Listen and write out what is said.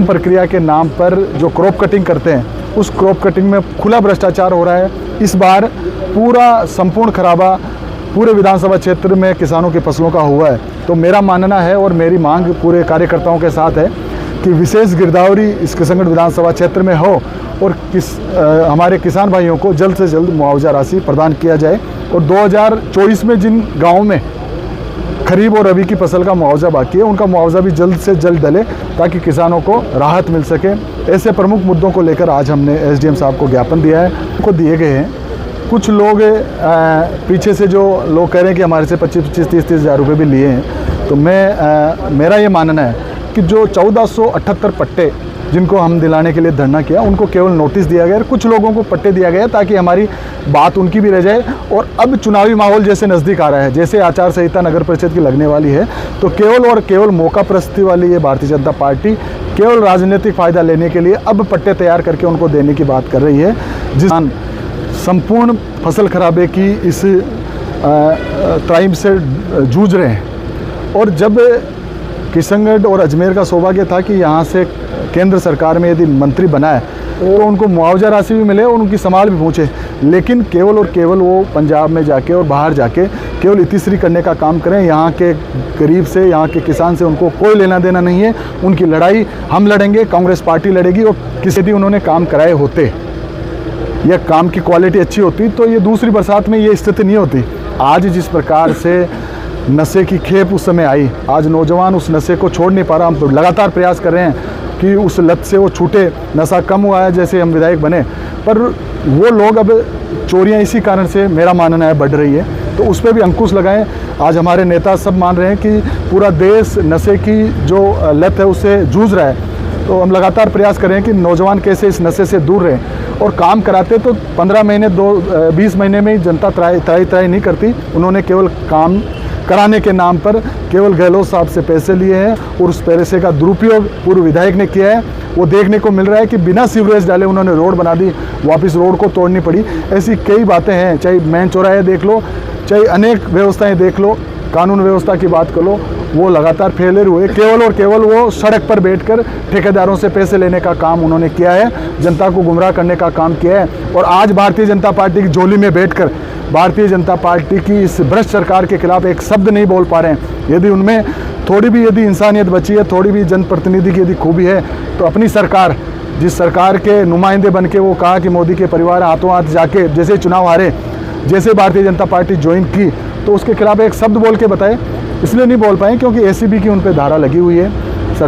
प्रक्रिया के नाम पर जो क्रॉप कटिंग करते हैं, उस क्रॉप कटिंग में खुला भ्रष्टाचार हो रहा है। इस बार पूरा संपूर्ण खराबा पूरे विधानसभा क्षेत्र में किसानों की फसलों का हुआ है। तो मेरा मानना है और मेरी मांग पूरे कार्यकर्ताओं के साथ है कि विशेष गिरदावरी इस किशनगढ़ विधानसभा क्षेत्र में हो और हमारे किसान भाइयों को जल्द से जल्द मुआवजा राशि प्रदान किया जाए और 2024 में जिन गाँवों में खरीफ और रबी की फसल का मुआवजा बाकी है, उनका मुआवजा भी जल्द से जल्द डले ताकि किसानों को राहत मिल सके। ऐसे प्रमुख मुद्दों को लेकर आज हमने एसडीएम साहब को ज्ञापन दिया है, उनको दिए गए हैं। कुछ लोग पीछे से जो लोग कह रहे हैं कि हमारे से 25-30 हज़ार रुपये भी लिए हैं, तो मेरा ये मानना है कि जो 1478 पट्टे जिनको हम दिलाने के लिए धरना किया, उनको केवल नोटिस दिया गया, कुछ लोगों को पट्टे दिया गया ताकि हमारी बात उनकी भी रह जाए। और अब चुनावी माहौल जैसे नज़दीक आ रहा है, जैसे आचार संहिता नगर परिषद की लगने वाली है, तो केवल और केवल मौका परस्ती वाली ये भारतीय जनता पार्टी केवल राजनीतिक फ़ायदा लेने के लिए अब पट्टे तैयार करके उनको देने की बात कर रही है। जिस संपूर्ण फसल खराबे की इस टाइम से जूझ रहे हैं। और जब किशनगढ़ और अजमेर का सौभाग्य था कि यहाँ से केंद्र सरकार में यदि मंत्री बना है तो उनको मुआवजा राशि भी मिले और उनकी संभाल भी पहुँचे, लेकिन केवल और केवल वो पंजाब में जाके और बाहर जाके केवल इतिश्री करने का काम करें। यहाँ के गरीब से, यहाँ के किसान से उनको कोई लेना देना नहीं है। उनकी लड़ाई हम लड़ेंगे, कांग्रेस पार्टी लड़ेगी। और किसी भी उन्होंने काम कराए होते या काम की क्वालिटी अच्छी होती तो ये दूसरी बरसात में ये स्थिति नहीं होती। आज जिस प्रकार से नशे की खेप उस समय आई, आज नौजवान उस नशे को छोड़ नहीं पा रहा। हम लगातार प्रयास कर रहे हैं कि उस लत से वो छूटे। नशा कम हुआ है जैसे हम विधायक बने, पर वो लोग अब चोरियां इसी कारण से मेरा मानना है बढ़ रही है, तो उस पर भी अंकुश लगाएं। आज हमारे नेता सब मान रहे हैं कि पूरा देश नशे की जो लत है उससे जूझ रहा है, तो हम लगातार प्रयास करें कि नौजवान कैसे इस नशे से दूर रहें। और काम कराते तो 15 महीने 20 महीने में ही जनता त्राई नहीं करती। उन्होंने केवल काम कराने के नाम पर केवल गहलोत साहब से पैसे लिए हैं और उस पैसे का दुरुपयोग पूर्व विधायक ने किया है। वो देखने को मिल रहा है कि बिना सीवरेज डाले उन्होंने रोड बना दी, वापस रोड को तोड़नी पड़ी। ऐसी कई बातें हैं, चाहे मेन चौराहे देख लो, चाहे अनेक व्यवस्थाएं देख लो, कानून व्यवस्था की बात कर लो, वो लगातार फेलियर हुए। केवल और केवल वो सड़क पर बैठकर ठेकेदारों से पैसे लेने का काम उन्होंने किया है, जनता को गुमराह करने का काम किया है। और आज भारतीय जनता पार्टी की झोली में बैठकर भारतीय जनता पार्टी की इस भ्रष्ट सरकार के खिलाफ एक शब्द नहीं बोल पा रहे हैं। यदि उनमें थोड़ी भी यदि इंसानियत बची है, थोड़ी भी जनप्रतिनिधि की यदि खूबी है, तो अपनी सरकार, जिस सरकार के नुमाइंदे बन के वो कहा कि मोदी के परिवार हाथों हाथ जाके जैसे चुनाव हारे, जैसे भारतीय जनता पार्टी ज्वाइन की, तो उसके खिलाफ एक शब्द बोल के बताए। इसलिए नहीं बोल पाए क्योंकि एसीबी की उन पर धारा लगी हुई है।